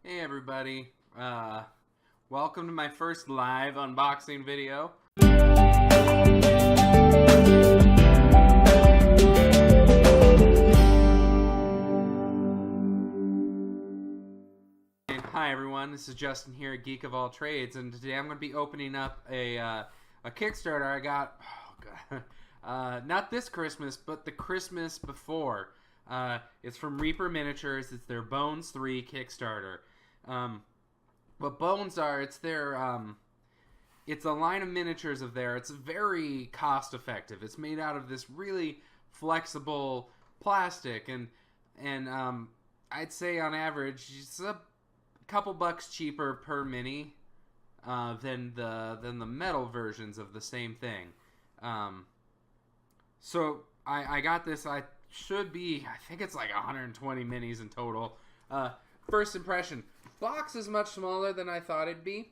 Hey everybody, welcome to my first live unboxing video. Hi everyone, this is Justin here at Geek of All Trades, and today I'm going to be opening up a Kickstarter I got, not this Christmas, but the Christmas before. It's from Reaper Miniatures. It's their Bones 3 Kickstarter. What Bones are, it's their, it's a line of miniatures of theirs. It's very cost effective. It's made out of this really flexible plastic, and I'd say on average it's a couple bucks cheaper per mini than the metal versions of the same thing. So I got this. I think it's like 120 minis in total. First impression, box is much smaller than I thought it'd be.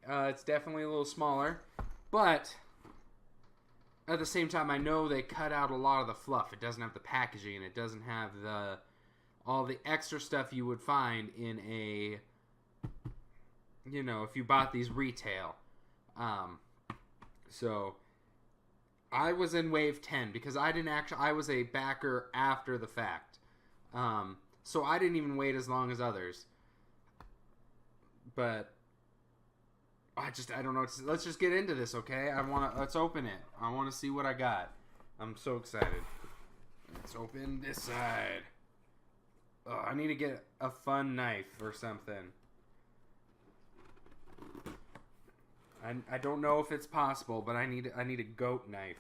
It's definitely a little smaller, but at the same time, I know they cut out a lot of the fluff. It doesn't have the packaging. It doesn't have all the extra stuff you would find in a, if you bought these retail. So I was in wave 10 because I was a backer after the fact. So I didn't even wait as long as others. But I don't know. Let's just get into this, okay? Let's open it. I want to see what I got. I'm so excited. Let's open this side. Oh, I need to get a fun knife or something. I don't know if it's possible, but I need a goat knife.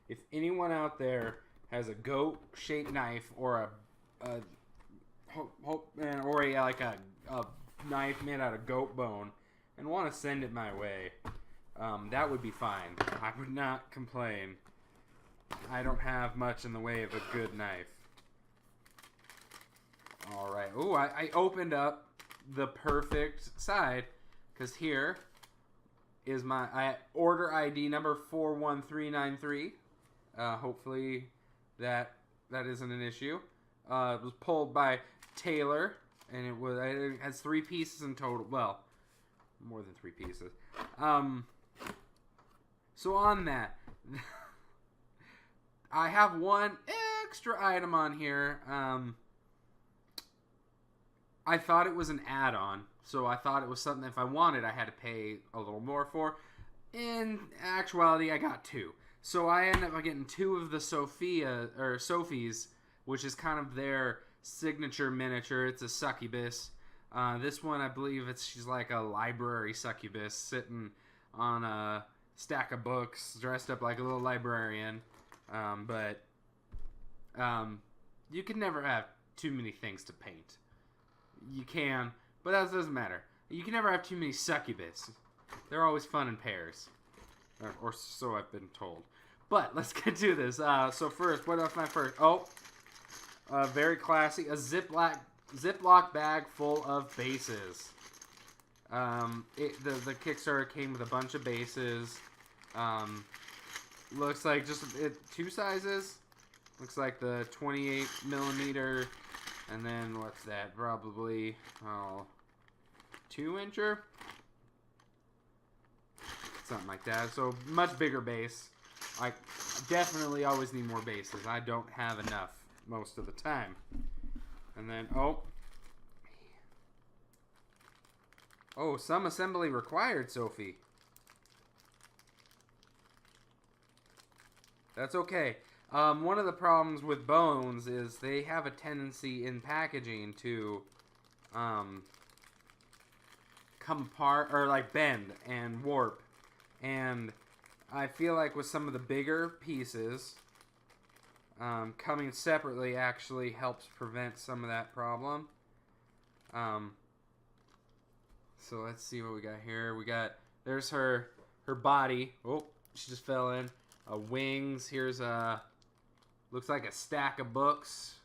If anyone out there has a goat-shaped knife or a knife made out of goat bone and want to send it my way, that would be fine. I would not complain. I don't have much in the way of a good knife. Alright. Ooh, I opened up the perfect side, because here is my order ID number 41393. Hopefully that isn't an issue. It was pulled by Taylor, and it has 3 pieces in total. Well, more than 3 pieces. So on that, I have one extra item on here. I thought it was an add-on, so I thought it was something if I wanted I had to pay a little more for. In actuality, I got 2. So I ended up getting 2 of the Sophies, which is kind of their signature miniature. It's a succubus. This one, I believe she's like a library succubus sitting on a stack of books, dressed up like a little librarian. But you can never have too many things to paint. You can, but that doesn't matter. You can never have too many succubus. They're always fun in pairs. Or so I've been told. But let's get to this. So first, what was my first? Oh, very classy. A Ziploc bag full of bases. The Kickstarter came with a bunch of bases. Looks like just 2 sizes. Looks like the 28 millimeter, and then what's that? Probably 2-incher, something like that. So much bigger base. I definitely always need more bases. I don't have enough most of the time. And then some assembly required, Sophie. That's okay. One of the problems with Bones is they have a tendency in packaging to come apart, or like bend and warp. And I feel like with some of the bigger pieces, coming separately actually helps prevent some of that problem. So let's see what we got here. There's her body. Oh, she just fell in. Wings. Here's looks like a stack of books.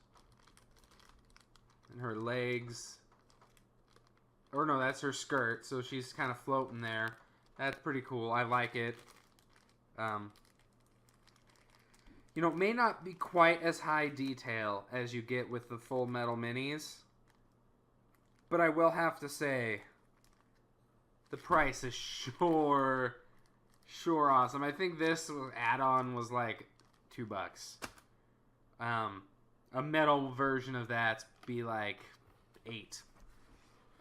And her legs. Or no, that's her skirt. So she's kind of floating there. That's pretty cool. I like it. It may not be quite as high detail as you get with the full metal minis. But I will have to say, the price is sure awesome. I think this add-on was like $2. A metal version of that be like $8.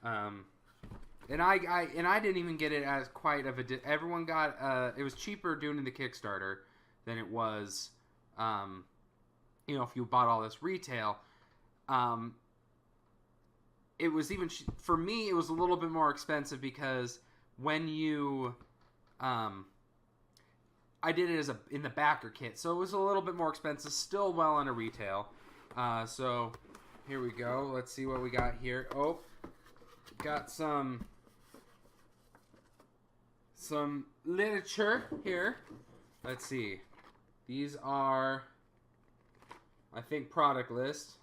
And I didn't even get it as quite of a. Everyone got it was cheaper doing the Kickstarter than it was, if you bought all this retail. It was even for me. It was a little bit more expensive because when you, I did it in the backer kit, so it was a little bit more expensive. Still well under retail. So here we go. Let's see what we got here. Oh, got some literature here. Let's see. These are, I think, product list.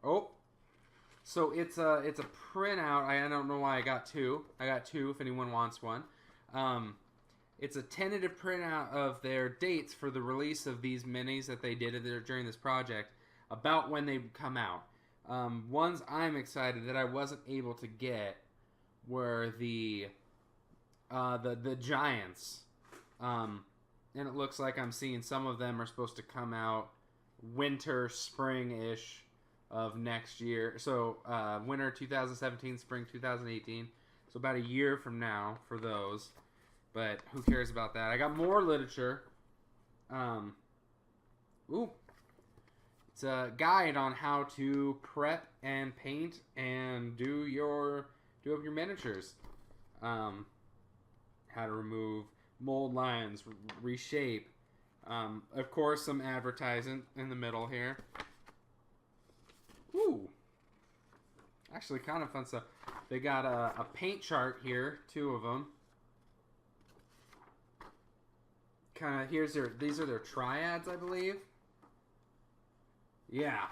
Oh, so it's a printout. I don't know why I got two. I got two if anyone wants one. It's a tentative printout of their dates for the release of these minis that they did during this project, about when they would come out. Ones I'm excited that I wasn't able to get were the Giants. And it looks like I'm seeing some of them are supposed to come out winter, spring-ish of next year. So winter 2017, spring 2018. So about a year from now for those. But who cares about that? I got more literature. It's a guide on how to prep and paint and do up your miniatures. How to remove mold lines, reshape. Of course, some advertising in the middle here. Ooh. Actually, kind of fun stuff. They got a paint chart here, 2 of them. These are their triads, I believe. Yeah.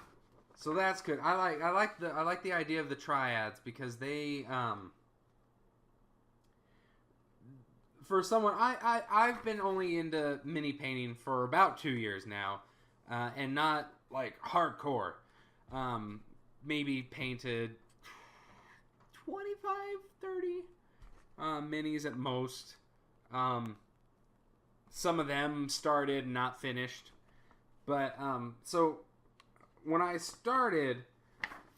So that's good. I like the idea of the triads because they for someone I've been only into mini painting for about 2 years now, and not like hardcore. Maybe painted 25, 30 minis at most. Some of them started, not finished. But, so, when I started,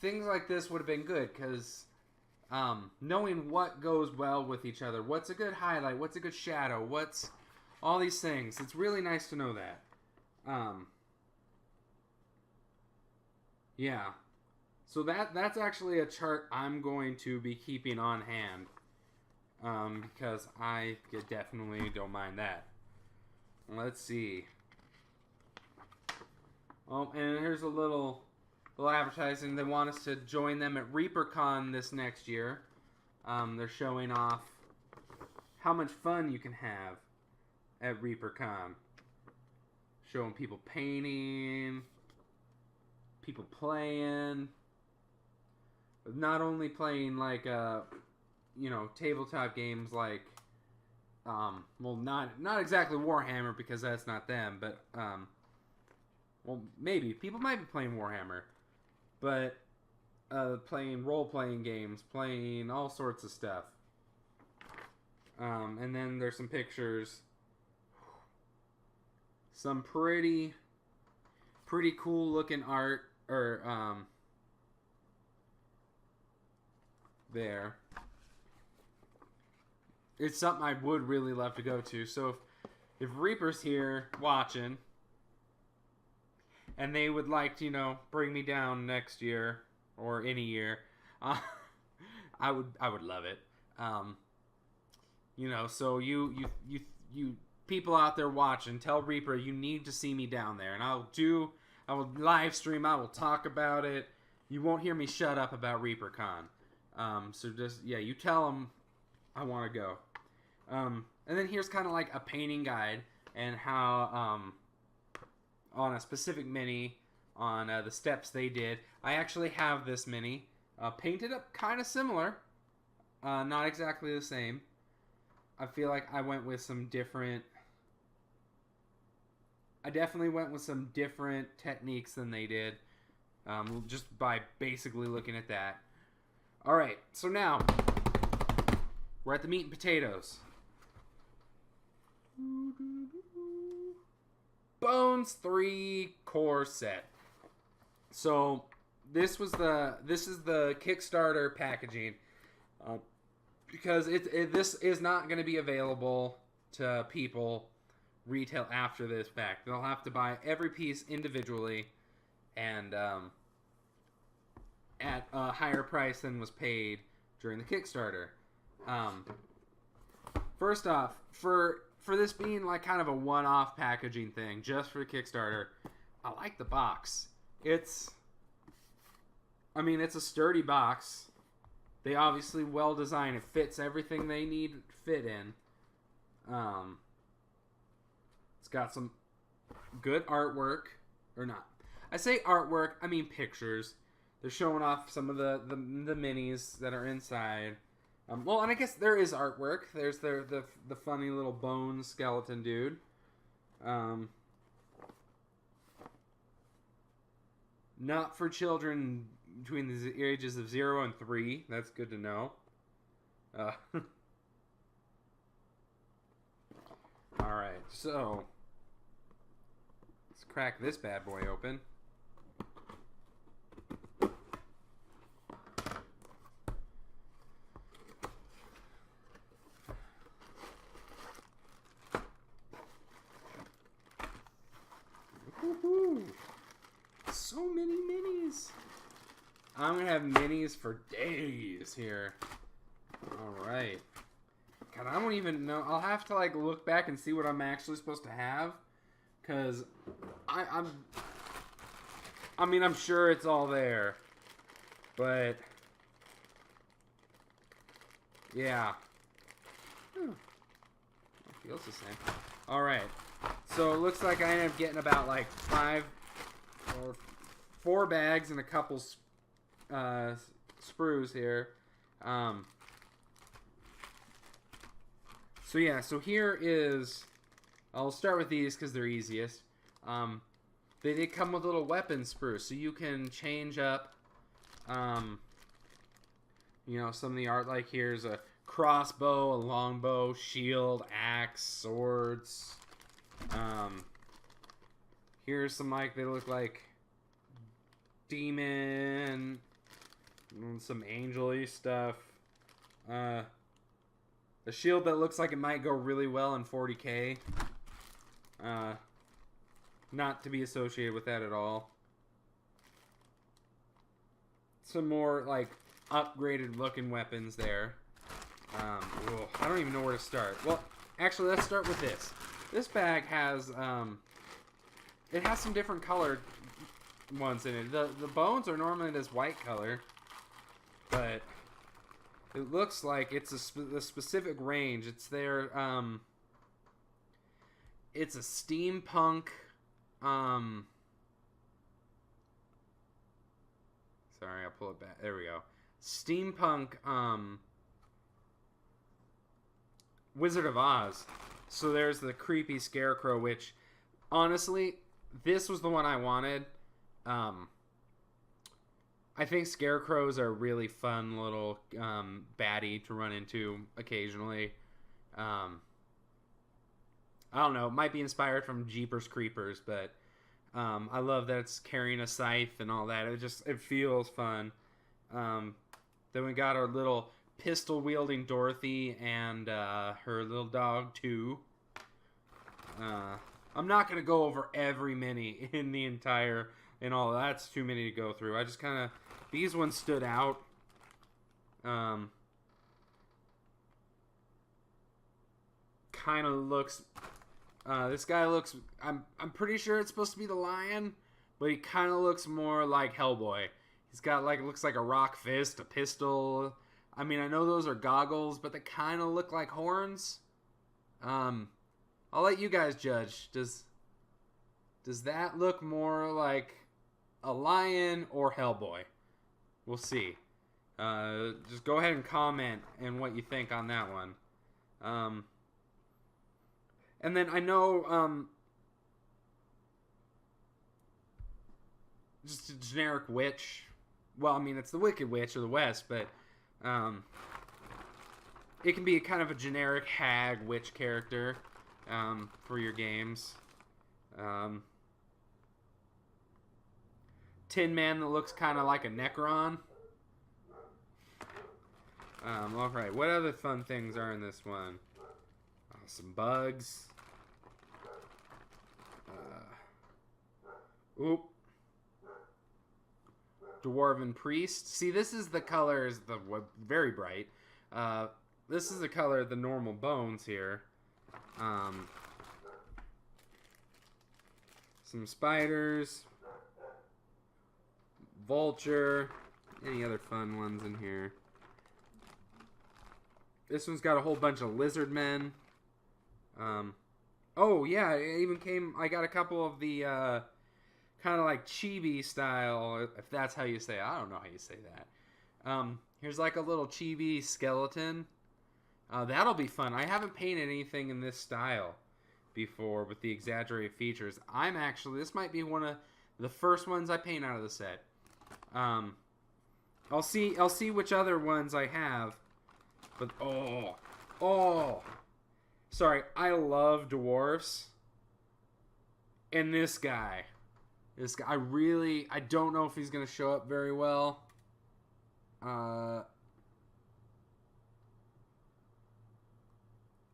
things like this would have been good, because knowing what goes well with each other, what's a good highlight, what's a good shadow, what's all these things. It's really nice to know that. Yeah. So that's actually a chart I'm going to be keeping on hand, because I definitely don't mind that. Let's see. Oh, and here's a little advertising. They want us to join them at ReaperCon this next year. They're showing off how much fun you can have at ReaperCon. Showing people painting, people playing. But not only playing like tabletop games like not exactly Warhammer, because that's not them, but maybe people might be playing Warhammer, but playing role-playing games, playing all sorts of stuff. And then there's some pictures, some pretty cool looking art, or there. It's something I would really love to go to. So if Reaper's here watching, and they would like to, bring me down next year or any year, I would love it. So you people out there watching, tell Reaper you need to see me down there, and I will live stream. I will talk about it. You won't hear me shut up about ReaperCon. So just you tell them I want to go. And then here's kind of like a painting guide and how on a specific mini on the steps they did. I actually have this mini painted up kind of similar, not exactly the same. I feel like I went with some different. I definitely went with some different techniques than they did. just by basically looking at that. All right, so now we're at the meat and potatoes. Bones 3 core set. So this is the Kickstarter packaging, because this is not going to be available to people retail after this fact. They'll have to buy every piece individually, and at a higher price than was paid during the Kickstarter. First off, for this being like kind of a one-off packaging thing, just for Kickstarter, I like the box. It's a sturdy box. They obviously well designed. It fits everything they need to fit in. It's got some good artwork, or not. I say artwork, I mean pictures. They're showing off some of the minis that are inside. Well, and I guess there is artwork. There's the funny little bone skeleton dude. Not for children between the ages of 0 and 3. That's good to know. Alright, so let's crack this bad boy open. Woohoo! So many minis. I'm gonna have minis for days here. Alright. God, I don't even know. I'll have to like look back and see what I'm actually supposed to have, cause I'm sure it's all there, but yeah. It feels the same. All right. So it looks like I ended up getting about like 5 or 4 bags and a couple sprues here. So yeah, so here is, I'll start with these because they're easiest. They did come with little weapon sprues, so you can change up, some of the art. Like here's a crossbow, a longbow, shield, axe, swords. Here's some they look like demon, some angel-y stuff. A shield that looks like it might go really well in 40K. Not to be associated with that at all. Some more upgraded looking weapons there. I don't even know where to start. Well, actually, let's start with this. This bag has it has some different colored ones in it. The bones are normally this white color, but it looks like it's a specific range. It's their it's a steampunk sorry, I'll pull it back. There we go. Steampunk Wizard of Oz. So there's the creepy scarecrow, which honestly, this was the one I wanted. I think scarecrows are a really fun little baddie to run into occasionally. I don't know, it might be inspired from Jeepers Creepers, but I love that it's carrying a scythe and all that. It feels fun. Then we got our little pistol-wielding Dorothy and her little dog, too. I'm not going to go over every mini in the entire... and all that's too many to go through. I just kind of... these ones stood out. Kind of looks... this guy looks... I'm pretty sure it's supposed to be the lion, but he kind of looks more like Hellboy. He's got looks like a rock fist, a pistol. I mean, I know those are goggles, but they kind of look like horns. I'll let you guys judge. Does that look more like a lion or Hellboy? We'll see. Just go ahead and comment and what you think on that one. And then I know just a generic witch. Well, I mean, it's the Wicked Witch of the West, but it can be kind of a generic hag witch character for your games. Tin Man that looks kind of like a Necron. Alright, what other fun things are in this one? Some bugs. Oop. Dwarven Priest. See, this is the colors, very bright. This is the color of the normal bones here. Some spiders. Vulture. Any other fun ones in here? This one's got a whole bunch of lizard men. Oh, yeah, it even came... I got a couple of the, kind of like chibi style, if that's how you say it. I don't know how you say that. Here's like a little chibi skeleton. That'll be fun. I haven't painted anything in this style before with the exaggerated features. This might be one of the first ones I paint out of the set. I'll see which other ones I have. But, sorry, I love dwarfs. And this guy, I don't know if he's going to show up very well.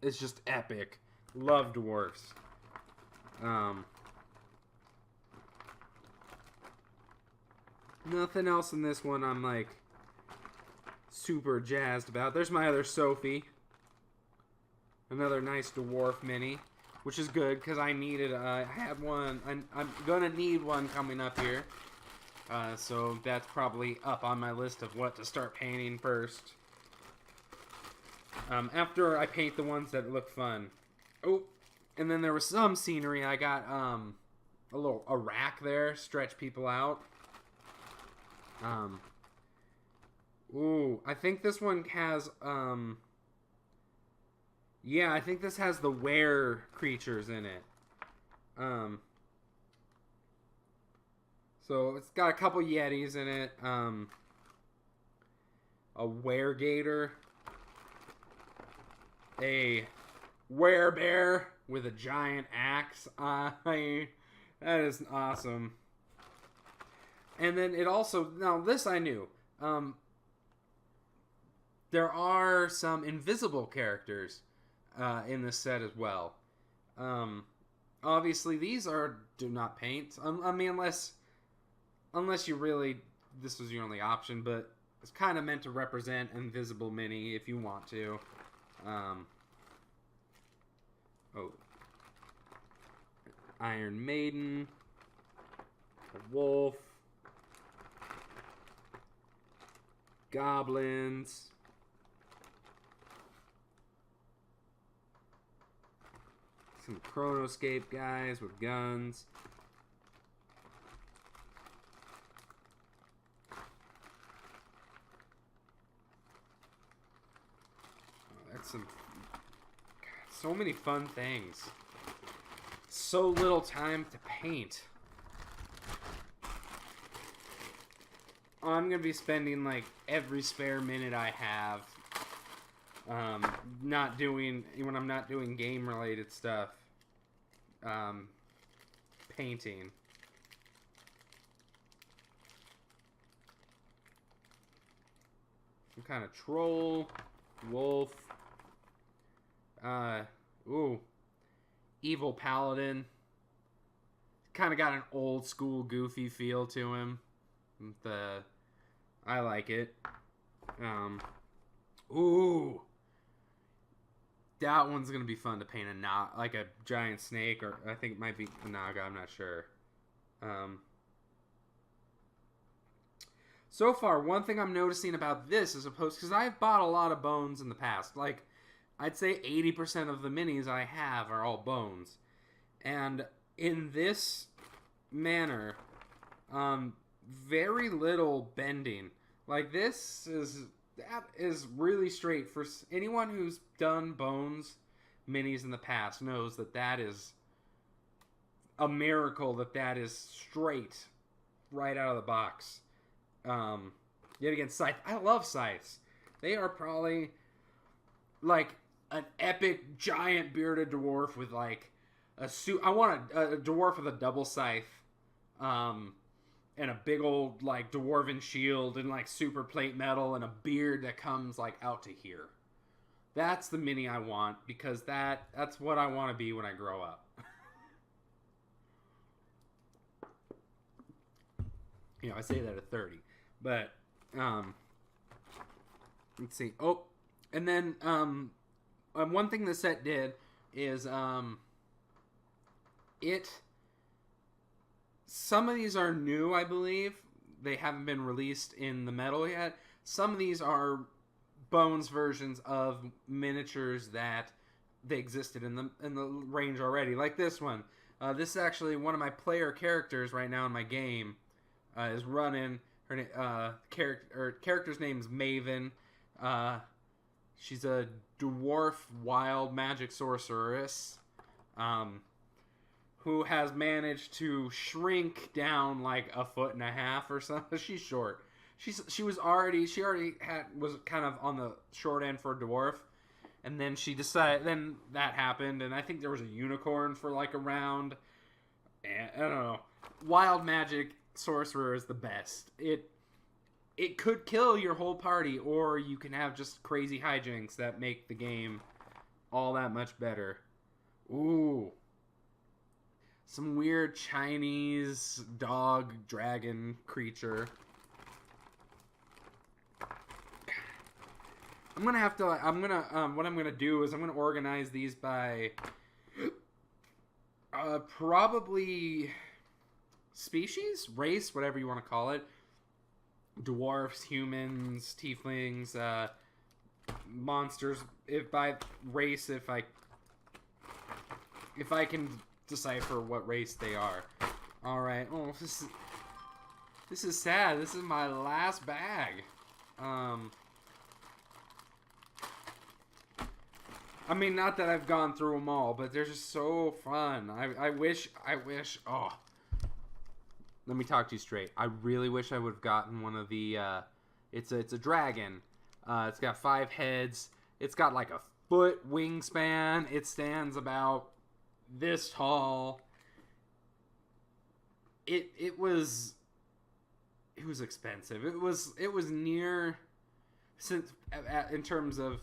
It's just epic. Love dwarfs. Nothing else in this one I'm like super jazzed about. There's my other Sophie. Another nice dwarf mini, which is good because I needed. I had one. I'm gonna need one coming up here. So that's probably up on my list of what to start painting first. After I paint the ones that look fun. Oh, and then there was some scenery. I got a rack there, stretch people out. Ooh, I think this one has, yeah, I think this has the were creatures in it. So it's got a couple yetis in it. A weregator. A werebear with a giant axe. That is awesome. And then it also, now this I knew. There are some invisible characters in this set as well. Obviously, these do not paint. I mean, unless you really, this was your only option, but it's kind of meant to represent Invisible Mini if you want to. Iron Maiden, a wolf, goblins. Some Chronoscape guys with guns. Oh, that's some... God, so many fun things. So little time to paint. I'm going to be spending like every spare minute I have when I'm not doing game related stuff, painting. Some kind of troll, wolf, evil paladin. Kind of got an old school goofy feel to him. I like it. That one's gonna be fun to paint like a giant snake, or I think it might be a naga. I'm not sure. So far, one thing I'm noticing about this is because I've bought a lot of bones in the past. Like, I'd say 80% of the minis I have are all bones, and in this manner, very little bending. Like, that is really straight. For anyone who's done bones minis in the past knows that is a miracle that is straight. right out of the box. Yet again, scythe. I love scythes. They are probably like an epic giant bearded dwarf with like a suit. I want a dwarf with a double scythe, and a big old like dwarven shield and like super plate metal and a beard that comes like out to here. That's the mini I want because that's what I want to be when I grow up. You know, I say that at 30, but let's see. Oh, and then one thing the set did is some of these are new, I believe. They haven't been released in the metal yet. Some of these are bones versions of miniatures that they existed in the range already. Like this one. This is actually one of my player characters right now in my game. Is running. Her character's name is Maven. She's a dwarf wild magic sorceress. Who has managed to shrink down like 1.5 feet or something. She's short. She already was kind of on the short end for a dwarf, and then then that happened, and I think there was a unicorn for like a round. And I don't know. Wild magic sorcerer is the best. It could kill your whole party, or you can have just crazy hijinks that make the game all that much better. Ooh. Some weird Chinese dog dragon creature. what I'm gonna do is I'm gonna organize these by probably species, race, whatever you want to call it. Dwarfs, humans, tieflings, monsters. If by race, if I can decipher what race they are. All right. Oh, this is sad. This is my last bag. I mean, not that I've gone through them all, but they're just so fun. I wish. Oh, let me talk to you straight. I really wish I would have gotten one of the. It's a dragon. It's got 5 heads. It's got like a foot wingspan. It stands about this tall. It was expensive. It was near, since in terms of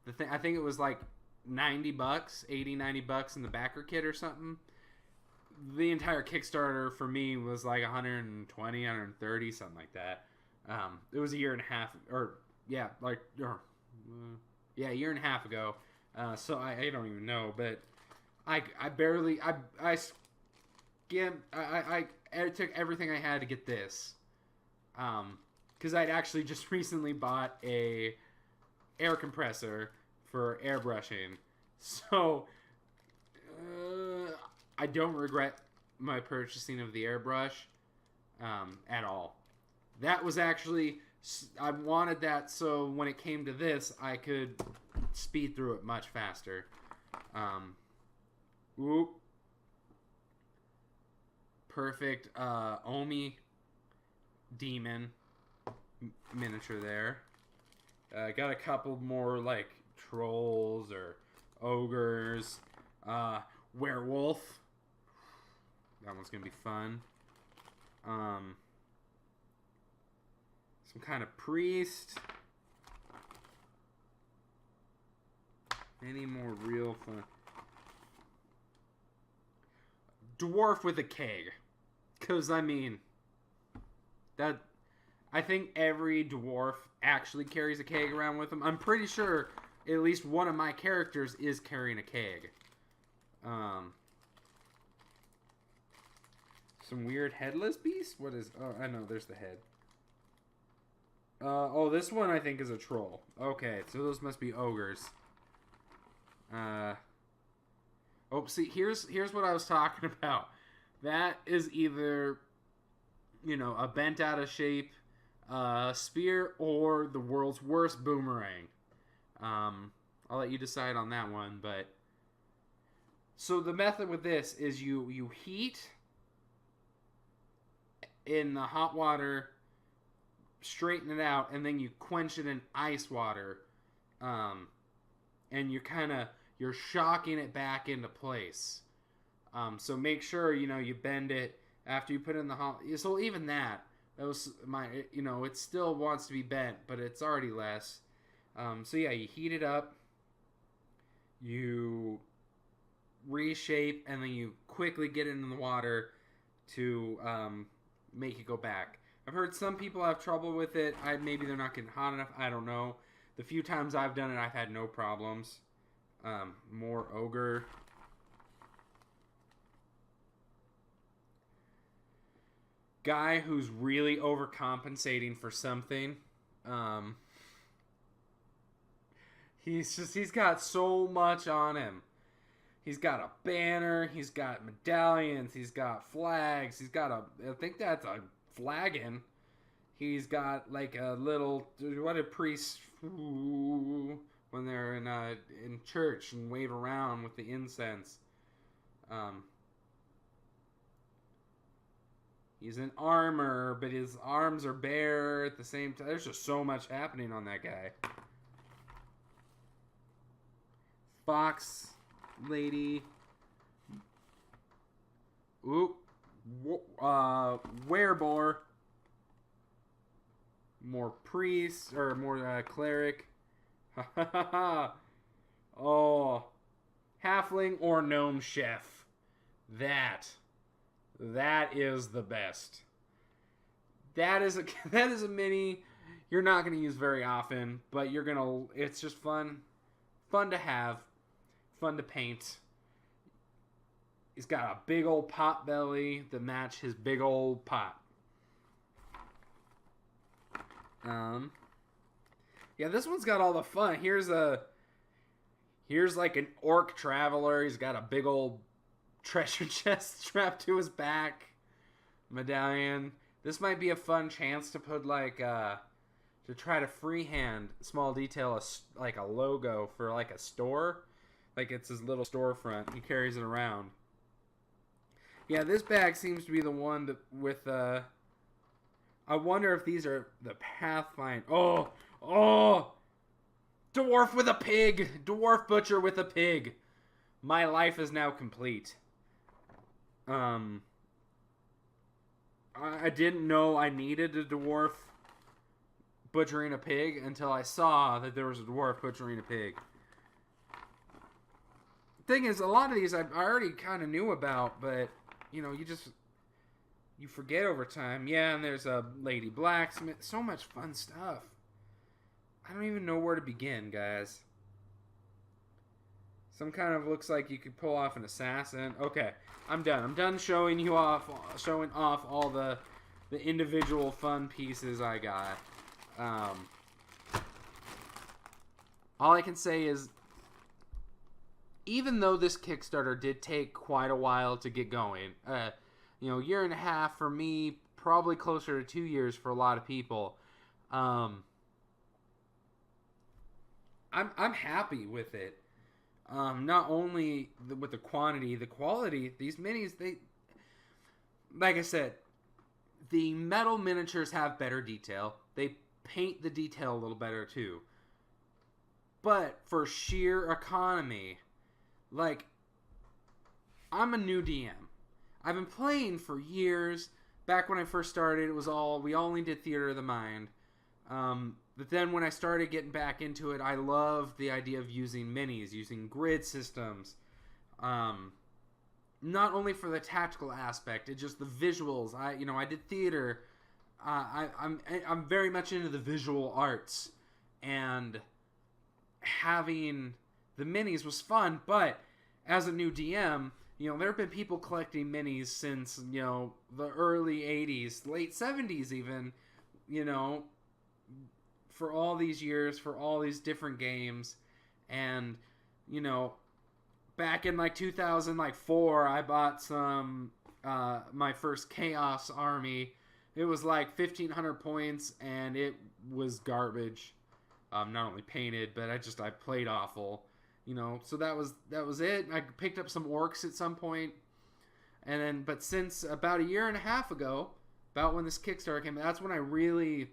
the thing. I think it was like $90, $80-$90 in the backer kit or something. The entire Kickstarter for me was like 120, 130, something like that. It was a year and a half, a year and a half ago. So I don't even know, but I took everything I had to get this. Because I'd actually just recently bought a air compressor for airbrushing. So, I don't regret my purchasing of the airbrush at all. That was actually, I wanted that so when it came to this, I could speed through it much faster. Perfect Omi demon miniature there. Got a couple more like trolls or ogres. Werewolf. That one's gonna be fun. Some kind of priest. Any more real fun? Dwarf with a keg. Because, I mean, I think every dwarf actually carries a keg around with them. I'm pretty sure at least one of my characters is carrying a keg. Some weird headless beast? What is... Oh, I know, there's the head. This one I think is a troll. Okay, so those must be ogres. See, here's what I was talking about. That is either, a bent out of shape spear or the world's worst boomerang. I'll let you decide on that one, but... So the method with this is you heat in the hot water, straighten it out, and then you quench it in ice water, and you're shocking it back into place. So make sure you bend it after you put it in the hot. So even that was it still wants to be bent, but it's already less. So yeah, you heat it up, you reshape, and then you quickly get it in the water to make it go back. I've heard some people have trouble with it. Maybe they're not getting hot enough. I don't know. The few times I've done it, I've had no problems. More ogre. Guy who's really overcompensating for something. He's got so much on him. He's got a banner, he's got medallions, he's got flags, I think that's a flagon. He's got like a little, what a priest when they're in church and wave around with the incense. He's in armor, but his arms are bare at the same time. There's just so much happening on that guy. Fox lady. Oop. Werebore. More priest, or more cleric. Oh. Halfling or gnome chef. That is the best. That is a mini you're not going to use very often, but it's just fun to have, fun to paint. He's got a big old pot belly to match his big old pot. Yeah, this one's got all the fun. Here's like an orc traveler. He's got a big old treasure chest strapped to his back. Medallion. This might be a fun chance to put to try to freehand small detail like a logo for like a store. Like it's his little storefront. He carries it around. Yeah, this bag seems to be the one with I wonder if these are the Pathfinder. Oh! Dwarf with a pig! Dwarf butcher with a pig! My life is now complete. I didn't know I needed a dwarf butchering a pig until I saw that there was a dwarf butchering a pig. Thing is, a lot of these I already kind of knew about, but you forget over time. Yeah, and there's a lady blacksmith. So much fun stuff. I don't even know where to begin, guys. Some kind of looks like you could pull off an assassin. Okay, I'm done. I'm done showing off all the individual fun pieces I got. All I can say is, even though this Kickstarter did take quite a while to get going, year and a half for me, probably closer to 2 years for a lot of people. I'm happy with it. Not only with the quantity, the quality. These minis, like I said, the metal miniatures have better detail. They paint the detail a little better too. But for sheer economy, I'm a new DM. I've been playing for years. Back when I first started, we only did Theater of the Mind. But then when I started getting back into it, I loved the idea of using minis, using grid systems. Not only for the tactical aspect, it's just the visuals. I did theater. I'm very much into the visual arts, and having the minis was fun. But as a new DM, there have been people collecting minis since the early '80s, late '70s even. For all these years, for all these different games. And, back in 2004, I bought some, my first Chaos Army. It was 1,500 points, and it was garbage. Not only painted, but I played awful. So that was it. I picked up some orcs at some point. And then, but since about a year and a half ago, about when this Kickstarter came, that's when I really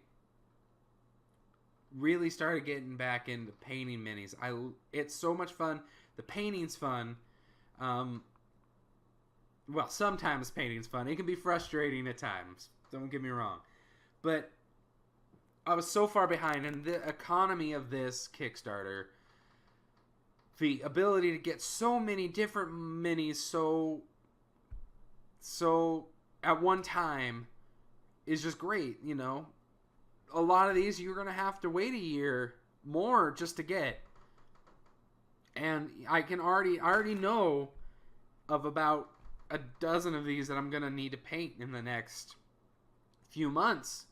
started getting back into painting minis. It's so much fun. The painting's fun. Well, sometimes painting's fun. It can be frustrating at times. Don't get me wrong. But I was so far behind, and the economy of this Kickstarter, the ability to get so many different minis so at one time is just great, you know. A lot of these you're going to have to wait a year more just to get. And I already know of about a dozen of these that I'm going to need to paint in the next few months.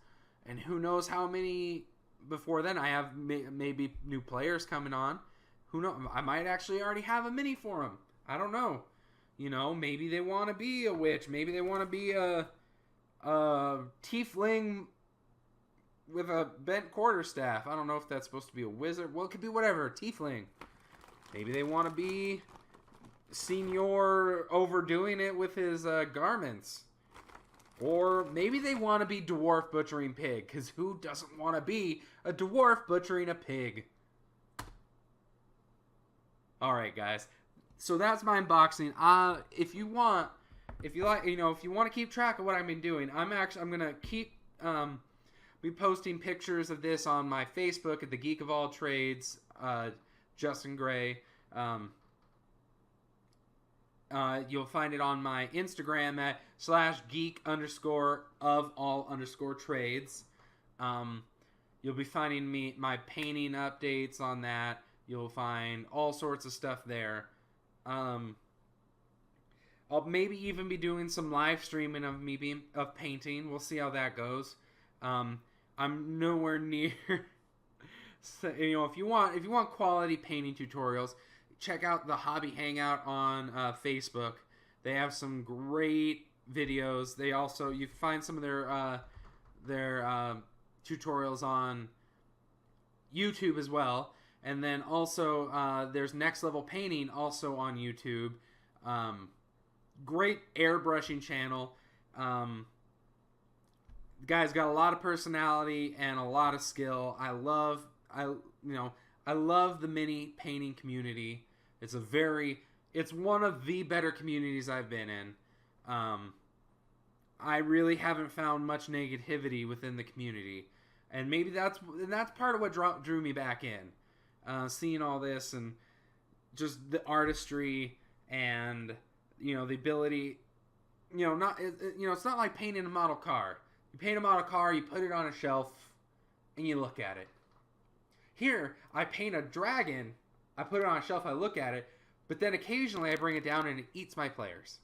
And who knows how many before then. I have maybe new players coming on. Who knows? I might actually already have a mini for them. I don't know. You know, maybe they want to be a witch. Maybe they want to be a tiefling with a bent quarterstaff. I don't know if that's supposed to be a wizard. Well, it could be whatever. Tiefling. Maybe they want to be Senior overdoing it with his garments. Or maybe they want to be dwarf butchering pig. Because who doesn't want to be a dwarf butchering a pig? Alright, guys. So that's my unboxing. If you want to keep track of what I've been doing, I'm gonna keep be posting pictures of this on my Facebook at the Geek of All Trades, Justin Gray. You'll find it on my Instagram at /geek_of_all_trades. You'll be finding my painting updates on that. You'll find all sorts of stuff there. I'll maybe even be doing some live streaming of of painting. We'll see how that goes. I'm nowhere near. So, if you want quality painting tutorials, check out the Hobby Hangout on Facebook. They have some great videos. You can find some of their tutorials on YouTube as well. And then also there's Next Level Painting also on YouTube. Great airbrushing channel. The guy's got a lot of personality and a lot of skill. I love the mini painting community. It's one of the better communities I've been in. I really haven't found much negativity within the community, and maybe that's part of what drew me back in. Seeing all this and just the artistry and the ability, it's not like painting a model car. You paint a model car, you put it on a shelf, and you look at it. Here, I paint a dragon, I put it on a shelf, I look at it, but then occasionally I bring it down and it eats my players.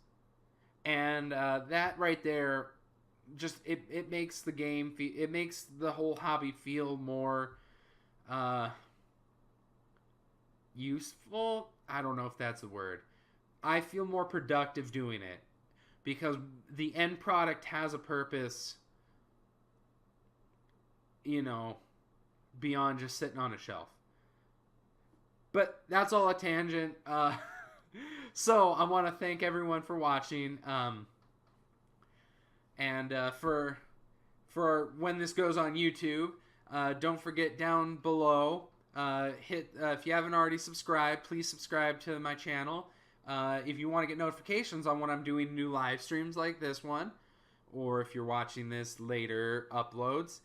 And that right there, just it makes the game, it makes the whole hobby feel more useful. I don't know if that's the word. I feel more productive doing it because the end product has a purpose, beyond just sitting on a shelf. But that's all a tangent. So I want to thank everyone for watching. And for when this goes on YouTube, don't forget down below, if you haven't already subscribed, please subscribe to my channel. If you want to get notifications on when I'm doing new live streams like this one, or if you're watching this later uploads,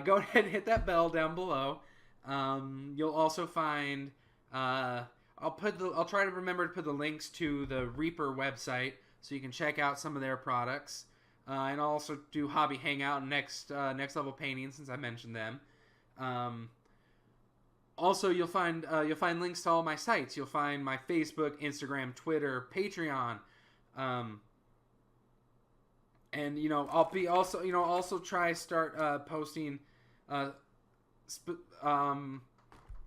go ahead and hit that bell down below. You'll also find I'll try to remember to put the links to the Reaper website so you can check out some of their products. And I'll also do Hobby Hangout and Next Level Painting since I mentioned them. Also, you'll find links to all my sites. You'll find my Facebook, Instagram, Twitter, Patreon, and I'll be also try start posting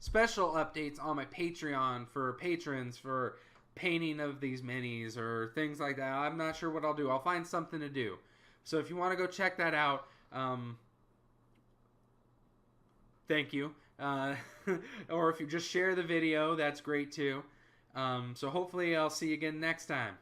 special updates on my Patreon for patrons for painting of these minis or things like that. I'm not sure what I'll do. I'll find something to do. So if you want to go check that out, thank you. Or if you just share the video, that's great too. So hopefully I'll see you again next time.